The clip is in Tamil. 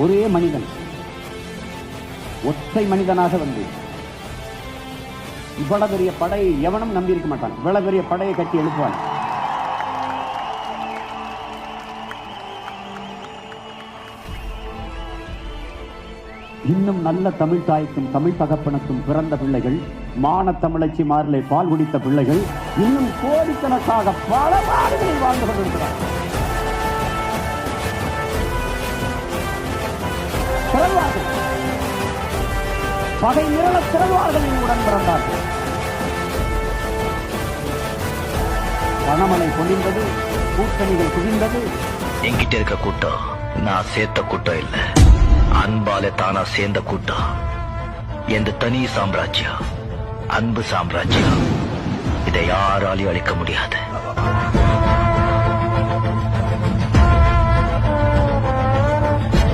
ஒரே மனிதன், ஒற்றை மனிதனாக வந்து இவ்வளவு பெரிய படையை எவனும் நம்பியிருக்க மாட்டான். இவ்வளவு பெரிய படையை கட்டி எழுப்புவான். இன்னும் நல்ல தமிழ் தாய்க்கும் தமிழ் தகப்பனுக்கும் பிறந்த பிள்ளைகள், மான தமிழச்சி மாறிலே பால் குடித்த பிள்ளைகள் இன்னும் கோடிக்கணக்காக பல நாடுகளில் வாழ்ந்து கொண்டிருக்கிறார். பகை நிரல திறவார்கள் உடன் பிறந்தார்கள். பணமலை பொழிந்தது, கூட்டணிகள் குவிந்தது. என்கிட்ட இருக்க கூட்டம் நான் சேர்த்த கூட்டம் இல்ல, அன்பால தானா சேர்ந்த கூட்டம். எந்த தனி சாம்ராஜ்யம், அன்பு சாம்ராஜ்யம். இதை யாராலையும் அழிக்க முடியாது.